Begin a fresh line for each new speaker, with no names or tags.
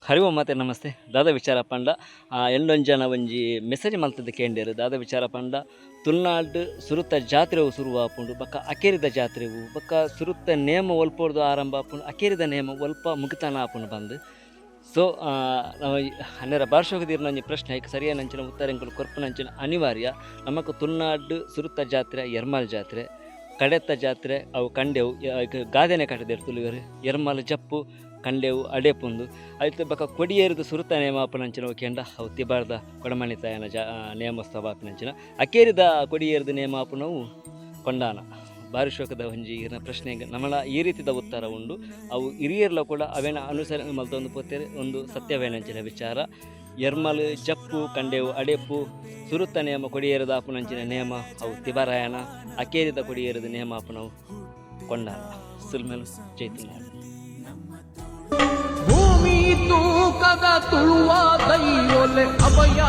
ಹರಿವ ಮಾತೆ ನಮಸ್ತೆ ದಾದ ವಿಚಾರ ಪಂಡ ಎಂಡೊಂಜನ ಒಂಜಿ ಮೆಸೇಜ್ ಮಲ್ತದ ಕೇಂದ್ರರು ದಾದ ವಿಚಾರ ಪಂಡ ತುಳುನಾಡು ಸುರುತ್ತ ಜಾತ್ರೆವು ಶುರುವಾಪುಂಡು ಬಕ್ಕ ಅಕೇರಿದ ಜಾತ್ರೆವು ಬಕ್ಕ ಸುರುತ್ತ ನೇಮ ಒಲ್ಪೋರ್ದು ಆರಂಭ ಆಪುಂಡು ಅಕೇರಿದ ನೇಮ ಒಲ್ಪ ಮುಗಿತಾನ ಆಪುಂಡು ಬಂದು ಸೊ ನಾವು ಹನ್ನೆರ ಭಾಷೋಗದಿರ ನಂಜಿ ಪ್ರಶ್ನೆ ಐಕೆ ಸರಿಯಾದ ನಂಚಿನ ಉತ್ತರಂಗಳು ಕೊರ್ಪುನಂಚಿನ ಅನಿವಾರ್ಯ ನಮಕ್ ತುಳುನಾಡು ಸುರುತ್ತ ಜಾತ್ರೆ ಎರ್ಮಾಲ್ ಜಾತ್ರೆ ಕಡೆತ್ತ ಜಾತ್ರೆ ಅವು ಕಂಡೆವು ಗಾದೆನೆ ಕಟ್ಟದೇರು ತುಳುಗರು ಎರ್ಮಾಲ್ ಜಪ್ಪು ಕಂಡೆವು ಅಡೆಪುಂದು ಆಯ್ತು ಬಕ್ಕ ಕೊಡಿಯೇರಿದು ಸುರುತ ನೇಮ ಆಪನಂಚಿನ ಕೆಂಡ ಅವು ತಿಬಾರ್ದ ಕೊಡಮಣಿತಾಯನ ನೇಮೋತ್ಸವ ಆಪನಂಚಿನ ಅಕೇರಿದ ಕೊಡಿಯೇರಿದ ನೇಮ ಆಪುನವು ಕೊಂಡಾನ ಭಾರಿ ಶೋಕದ ಒಂಜಿ ಈಗಿನ ಪ್ರಶ್ನೆಗೆ ನಮ್ಮಳ ಈ ರೀತಿದ ಉತ್ತರ ಉಂಡು ಅವು ಹಿರಿಯರ್ಲ ಕೂಡ ಅವೇನ ಅನುಸರಣೆ ಮಲ್ತೊಂದು ಪೋತೇರೆ ಒಂದು ಸತ್ಯವೇನಂಚಿನ ವಿಚಾರ ಎರ್ಮಲ್ ಜಪ್ಪು ಕಂಡೆವು ಅಡೆಪು ಸುರುತ್ತ ನೇಮ ಕೊಡಿಯೇರಿದ ಆಪುನಂಚಿನ ನೇಮ ಅವು ತಿಬಾರಾಯಣ ಅಕೇರಿದ ಕೊಡಿಯೇರಿದ ನೇಮ ಆಪುನವು ಕೊಂಡಾನ ಸುಲ್ಮೇಲು ಚೈತನ್ಯ
ಭೂಮಿ ತೂಕದ ತುಳುವ ದೈವೊಲೆ ಅಭಯ